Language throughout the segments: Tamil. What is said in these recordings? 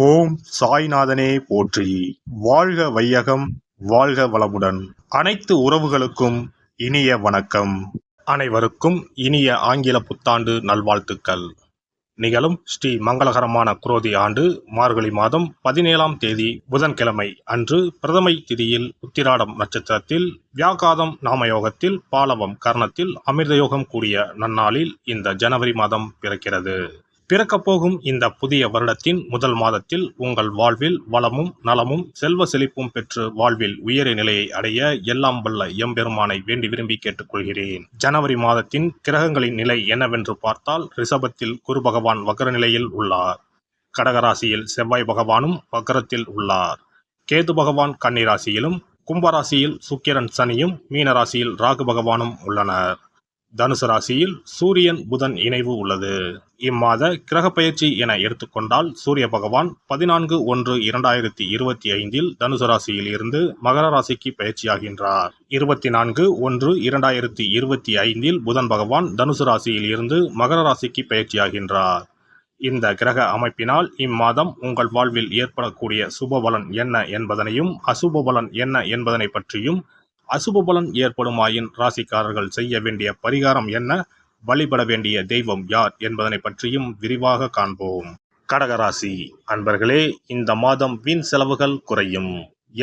ஓம் சாய்நாதனே போற்றி. வாழ்க வையகம், வாழ்க வளமுடன். அனைத்து உறவுகளுக்கும் இனிய வணக்கம். அனைவருக்கும் இனிய ஆங்கில புத்தாண்டு நல்வாழ்த்துக்கள். நிகழும் ஸ்ரீ மங்களகரமான குரோதி ஆண்டு மார்கழி மாதம் 17ஆம் தேதி புதன்கிழமை அன்று பிரதமை திதியில் உத்திராடம் நட்சத்திரத்தில் வியாகாதம் நாமயோகத்தில் பாலவம் கர்ணத்தில் அமிர்தயோகம் கூடிய நன்னாளில் இந்த ஜனவரி மாதம் பிறக்கிறது. பிறக்கப்போகும் இந்த புதிய வருடத்தின் முதல் மாதத்தில் உங்கள் வாழ்வில் வளமும் நலமும் செல்வ செழிப்பும் பெற்று வாழ்வில் உயரிய நிலையை அடைய எல்லாம் வல்ல எம்பெருமானை வேண்டி விரும்பி கேட்டுக்கொள்கிறேன். ஜனவரி மாதத்தின் கிரகங்களின் நிலை என்னவென்று பார்த்தால், ரிஷபத்தில் குரு பகவான் வக்ர நிலையில் உள்ளார். கடகராசியில் செவ்வாய் பகவானும் வக்ரத்தில் உள்ளார். கேது பகவான் கன்னிராசியிலும், கும்பராசியில் சுக்கிரன் சனியும், மீனராசியில் ராகு பகவானும் உள்ளனர். தனுசு ராசியில் சூரியன் புதன் இணைவு உள்ளது. இம்மாத கிரக பயிற்சி என எடுத்துக்கொண்டால், சூரிய பகவான் 14/1/2025 தனுசு ராசியில் இருந்து மகர ராசிக்கு பயிற்சியாகின்றார். 24/1/2025 புதன் பகவான் தனுசு ராசியில் இருந்து மகர ராசிக்கு பயிற்சியாகின்றார். இந்த கிரக அமைப்பினால் இம்மாதம் உங்கள் வாழ்வில் ஏற்படக்கூடிய சுபபலன் என்ன என்பதனையும் அசுப பலன் என்ன என்பதனை பற்றியும், அசுப பலன் ஏற்படுமாயின் ராசிக்காரர்கள் செய்ய வேண்டிய பரிகாரம் என்ன, வழிபட வேண்டிய தெய்வம் யார் என்பதனை பற்றியும் விரிவாக காண்போம். கடகராசி அன்பர்களே, இந்த மாதம் வீண் செலவுகள் குறையும்.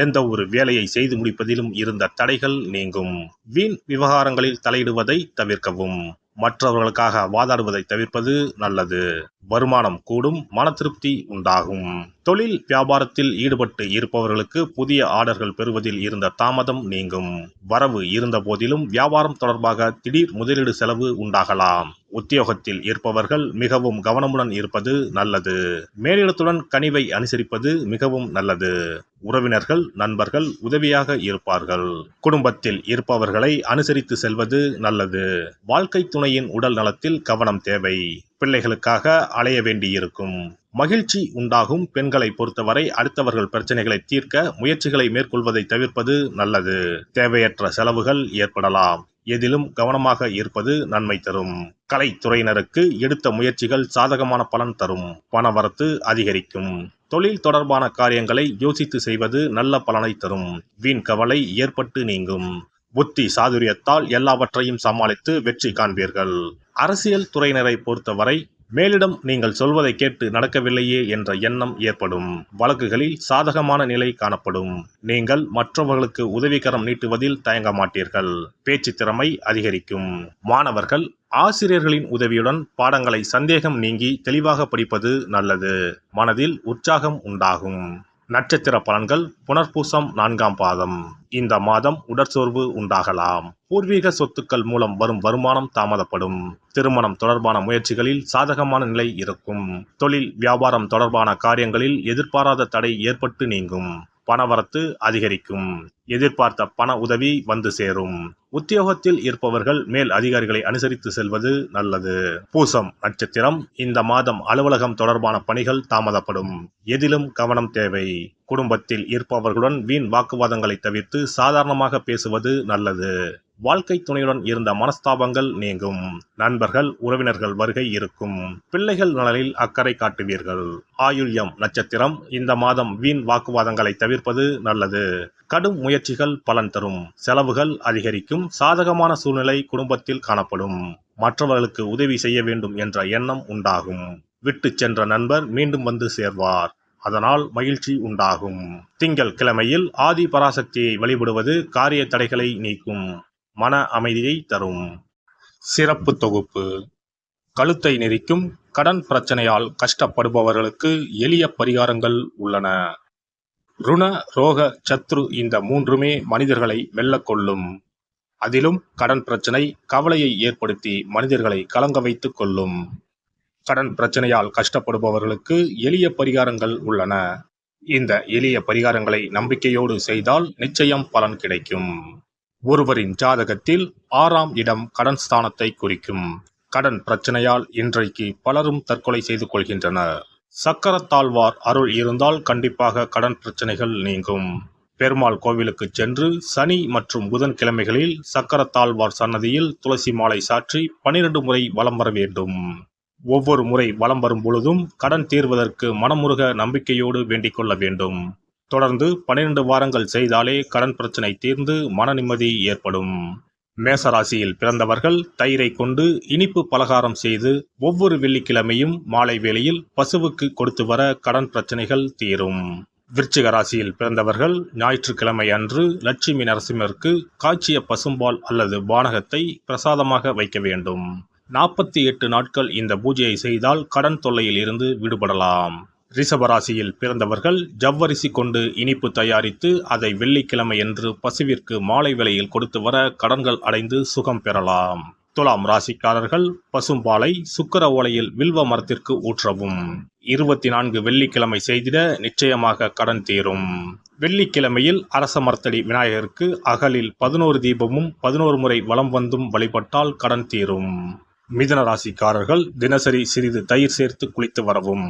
எந்த ஒரு வேலையை செய்து முடிப்பதிலும் இருந்த தடைகள் நீங்கும். வீண் விவகாரங்களில் தலையிடுவதை தவிர்க்கவும். மற்றவர்களுக்காக வாதாடுவதை தவிர்ப்பது நல்லது. வருமானம் கூடும், மன திருப்தி உண்டாகும். தொழில் வியாபாரத்தில் ஈடுபட்டு இருப்பவர்களுக்கு புதிய ஆர்டர்கள் பெறுவதில் இருந்த தாமதம் நீங்கும். வரவு இருந்த போதிலும் வியாபாரம் தொடர்பாக திடீர் முதலீடு செலவு உண்டாகலாம். உத்தியோகத்தில் இருப்பவர்கள் மிகவும் கவனமுடன் இருப்பது நல்லது. மேலிடத்துடன் கனிவை அனுசரிப்பது மிகவும் நல்லது. உறவினர்கள் நண்பர்கள் உதவியாக இருப்பார்கள். குடும்பத்தில் இருப்பவர்களை அனுசரித்து செல்வது நல்லது. வாழ்க்கை துணையின் உடல் நலத்தில் கவனம் தேவை. பிள்ளைகளுக்காக அலைய வேண்டியிருக்கும். மகிழ்ச்சி உண்டாகும். பெண்களை பொறுத்தவரை அடுத்தவர்கள் பிரச்சனைகளை தீர்க்க முயற்சிகளை மேற்கொள்வதை தவிர்ப்பது நல்லது. தேவையற்ற செலவுகள் ஏற்படலாம். எதிலும் கவனமாக இருப்பது நன்மை தரும். கலைத்துறையினருக்கு எடுத்த முயற்சிகள் சாதகமான பலன் தரும். பணவரத்து அதிகரிக்கும். தொழில் தொடர்பான காரியங்களை யோசித்து செய்வது நல்ல பலனை தரும். வீண் கவலை ஏற்பட்டு நீங்கும். புத்தி சாதுரியத்தால் எல்லாவற்றையும் சமாளித்து வெற்றி காண்பீர்கள். அரசியல் துறையினரை பொறுத்தவரை மேலிடம் நீங்கள் சொல்வதை கேட்டு நடக்கவில்லையே என்ற எண்ணம் ஏற்படும். வழக்குகளில் சாதகமான நிலை காணப்படும். நீங்கள் மற்றவர்களுக்கு உதவிக்கரம் நீட்டுவதில் தயங்க மாட்டீர்கள். பேச்சு திறமை அதிகரிக்கும். மாணவர்கள் ஆசிரியர்களின் உதவியுடன் பாடங்களை சந்தேகம் நீங்கி தெளிவாக படிப்பது நல்லது. மனதில் உற்சாகம் உண்டாகும். நட்சத்திர பலன்கள் புனர்பூசம் 4ஆம் பாதம். இந்த மாதம் உடற்சோர்வு உண்டாகலாம். பூர்வீக சொத்துக்கள் மூலம் வரும் வருமானம் தாமதப்படும். திருமணம் தொடர்பான முயற்சிகளில் சாதகமான நிலை இருக்கும். தொழில் வியாபாரம் தொடர்பான காரியங்களில் எதிர்பாராத தடை ஏற்பட்டு நீங்கும். பணவரத்து அதிகரிக்கும். எதிர்பார்த்த பண உதவி வந்து சேரும். உத்தியோகத்தில் இருப்பவர்கள் மேல் அதிகாரிகளை அனுசரித்து செல்வது நல்லது. பூசம் நட்சத்திரம். இந்த மாதம் அலுவலகம் தொடர்பான பணிகள் தாமதப்படும். எதிலும் கவனம் தேவை. குடும்பத்தில் இருப்பவர்களுடன் வீண் வாக்குவாதங்களை தவிர்த்து சாதாரணமாக பேசுவது நல்லது. வாழ்க்கை துணையுடன் இருந்த மனஸ்தாபங்கள் நீங்கும். நண்பர்கள் உறவினர்கள் வருகை இருக்கும். பிள்ளைகள் நலனில் அக்கறை காட்டுவீர்கள். ஆயுள்யம் நட்சத்திரம். இந்த மாதம் வீண் வாக்குவாதங்களை தவிர்ப்பது நல்லது. கடும் முயற்சிகள் பலன் தரும். செலவுகள் அதிகரிக்கும். சாதகமான சூழ்நிலை குடும்பத்தில் காணப்படும். மற்றவர்களுக்கு உதவி செய்ய வேண்டும் என்ற எண்ணம் உண்டாகும். விட்டு சென்ற நண்பர் மீண்டும் வந்து சேர்வார். அதனால் மகிழ்ச்சி உண்டாகும். திங்கள் கிழமையில் ஆதி பராசக்தியை வழிபடுவது காரிய தடைகளை நீக்கும். மன அமைதியை தரும். சிறப்பு தொகுப்பு. கழுத்தை நெரிக்கும் கடன் பிரச்சனையால் கஷ்டப்படுபவர்களுக்கு எளிய பரிகாரங்கள் உள்ளன. ருண ரோக சத்ரு இந்த மூன்றுமே மனிதர்களை வெல்லக்கொள்ளும். அதிலும் கடன் பிரச்சனை கவலையை ஏற்படுத்தி மனிதர்களை கலங்க வைத்துக் கொள்ளும். கடன் பிரச்சனையால் கஷ்டப்படுபவர்களுக்கு எளிய பரிகாரங்கள் உள்ளன. இந்த எளிய பரிகாரங்களை நம்பிக்கையோடு செய்தால் நிச்சயம் பலன் கிடைக்கும். ஒருவரின் ஜாதகத்தில் 6ஆம் இடம் கடன் ஸ்தானத்தை குறிக்கும். கடன் பிரச்சனையால் இன்றைக்கு பலரும் தற்கொலை செய்து கொள்கின்றனர். சக்கரத்தாழ்வார் அருள் இருந்தால் கண்டிப்பாக கடன் பிரச்சனைகள் நீங்கும். பெருமாள் கோவிலுக்கு சென்று சனி மற்றும் புதன் கிழமைகளில் சக்கரத்தாழ்வார் சன்னதியில் துளசி மாலை சாற்றி 12 முறை வலம் வர வேண்டும். ஒவ்வொரு முறை வலம் வரும் பொழுதும் கடன் தீர்வதற்கு மனமுருக நம்பிக்கையோடு வேண்டிக் கொள்ள வேண்டும். தொடர்ந்து 12 வாரங்கள் செய்தாலே கடன் பிரச்சனை தீர்ந்து மன நிம்மதி ஏற்படும். மேசராசியில் பிறந்தவர்கள் தயிரை கொண்டு இனிப்பு பலகாரம் செய்து ஒவ்வொரு வெள்ளிக்கிழமையும் மாலை வேளையில் பசுவுக்கு கொடுத்து வர கடன் பிரச்சனைகள் தீரும். விருச்சிக ராசியில் பிறந்தவர்கள் ஞாயிற்றுக்கிழமை அன்று லட்சுமி நரசிம்மருக்கு காய்ச்சிய பசும்பால் அல்லது பானகத்தை பிரசாதமாக வைக்க வேண்டும். 48 நாட்கள் இந்த பூஜையை செய்தால் கடன் தொல்லையில் இருந்து விடுபடலாம். ரிஷபராசியில் பிறந்தவர்கள் ஜவ்வரிசி கொண்டு இனிப்பு தயாரித்து அதை வெள்ளிக்கிழமை என்று பசுவிற்கு மாலை வேளையில் கொடுத்து வர கடன்கள் அடைந்து சுகம் பெறலாம். துலாம் ராசிக்காரர்கள் பசும்பாலை சுக்கிர ஓலையில் வில்வ மரத்திற்கு ஊற்றவும். 24 வெள்ளிக்கிழமை செய்திட நிச்சயமாக கடன் தீரும். வெள்ளிக்கிழமையில் அரச மரத்தடி விநாயகருக்கு அகலில் 11 தீபமும் 11 முறை வலம் வந்தும் வழிபட்டால் கடன் தீரும். மிதுன ராசிக்காரர்கள் தினசரி சிறிது தயிர் சேர்த்து குளித்து வரவும்.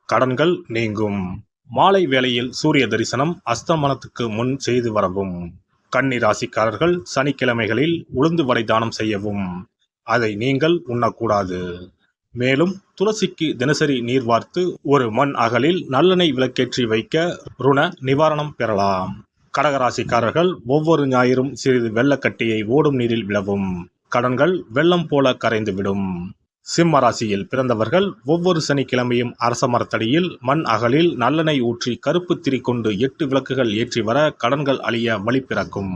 கடன்கள் நீங்கும். மாலை வேளையில் சூரிய தரிசனம் அஸ்தமனத்துக்கு முன் செய்து வரவும். கன்னி ராசிக்காரர்கள் சனிக்கிழமைகளில் உளுந்து வடை தானம் செய்யவும். அதை நீங்கள் உண்ணக்கூடாது. மேலும் துளசிக்கு தினசரி நீர் வார்த்து ஒரு மண் அகலில் நல்லெண்ணெய் விளக்கேற்றி வைக்க ருண நிவாரணம் பெறலாம். கடகராசிக்காரர்கள் ஒவ்வொரு ஞாயிறும் சிறிது வெள்ளக்கட்டியை ஓடும் நீரில் விழவும். கடன்கள் வெள்ளம் போல கரைந்துவிடும். சிம்ம ராசியில் பிறந்தவர்கள் ஒவ்வொரு சனிக்கிழமையும் அரச மரத்தடியில் மண் அகலில் நல்லெண்ணெய் ஊற்றி கருப்பு திரி கொண்டு 8 விளக்குகள் ஏற்றி வர கடன்கள் அழிய வழி பிறக்கும்.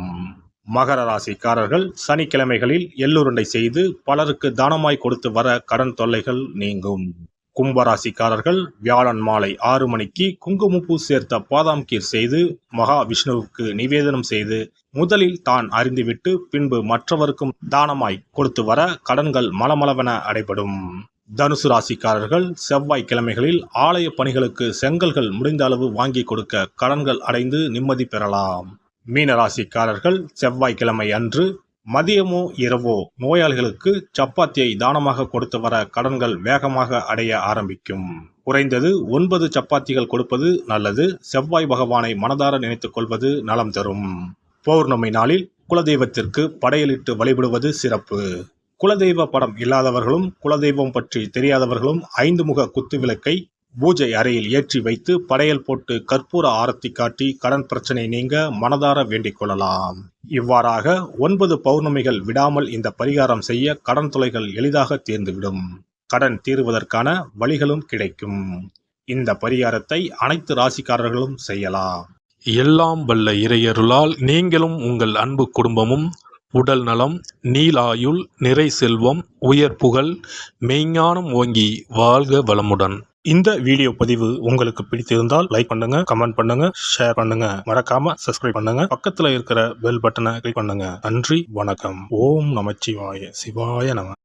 மகர ராசிக்காரர்கள் சனிக்கிழமைகளில் எள்ளுருண்டை செய்து பலருக்கு தானமாய் கொடுத்து வர கடன் தொல்லைகள் நீங்கும். கும்பராசிக்காரர்கள் வியாழன் மாலை 6 மணிக்கு குங்குமப்பூ சேர்த்த பாதாம் கீர் செய்து மகா விஷ்ணுவுக்கு நிவேதனம் செய்து முதலில் தான் அறிந்துவிட்டு பின்பு மற்றவருக்கும் தானமாய் கொடுத்து வர கடன்கள் மலமளவென அடைபடும். தனுசு ராசிக்காரர்கள் செவ்வாய்க்கிழமைகளில் ஆலய பணிகளுக்கு செங்கல்கள் முடிந்த அளவு வாங்கி கொடுக்க கடன்கள் அடைந்து நிம்மதி பெறலாம். மீன ராசிக்காரர்கள் செவ்வாய்க்கிழமை அன்று மதியமோ இரவோ நோயாளிகளுக்கு சப்பாத்தியை தானமாக கொடுத்து வர கடன்கள் வேகமாக அடைய ஆரம்பிக்கும். குறைந்தது 9 சப்பாத்திகள் கொடுப்பது நல்லது. செவ்வாய் பகவானை மனதார நினைத்துக் கொள்வது நலம் தரும். பௌர்ணமி நாளில் குலதெய்வத்திற்கு படையலிட்டு வழிபடுவது சிறப்பு. குலதெய்வ படம் இல்லாதவர்களும் குலதெய்வம் பற்றி தெரியாதவர்களும் 5 முக குத்து விளக்கை பூஜை அறையில் ஏற்றி வைத்து படையல் போட்டு கற்பூர ஆரத்தி காட்டி கடன் பிரச்சனை நீங்க மனதார வேண்டிக் கொள்ளலாம். இவ்வாறாக 9 பௌர்ணமிகள் விடாமல் இந்த பரிகாரம் செய்ய கடன் தொல்லைகள் எளிதாக தீர்ந்துவிடும். கடன் தீர்வதற்கான வழிகளும் கிடைக்கும். இந்த பரிகாரத்தை அனைத்து ராசிக்காரர்களும் செய்யலாம். எல்லாம் வல்ல இறையருளால் நீங்களும் உங்கள் அன்பு குடும்பமும் உடல் நலம், நீலாயுள், நிறை செல்வம், உயர் புகழ், மெய்ஞானம் ஓங்கி வாழ்க வளமுடன். இந்த வீடியோ பதிவு உங்களுக்கு பிடித்திருந்தால் லைக் பண்ணுங்க, கமெண்ட் பண்ணுங்க, ஷேர் பண்ணுங்க, மறக்காம சப்ஸ்கிரைப் பண்ணுங்க, பக்கத்துல இருக்கிற பெல் பட்டனை கிளிக் பண்ணுங்க. நன்றி, வணக்கம். ஓம் நமச்சிவாய. சிவாய நம.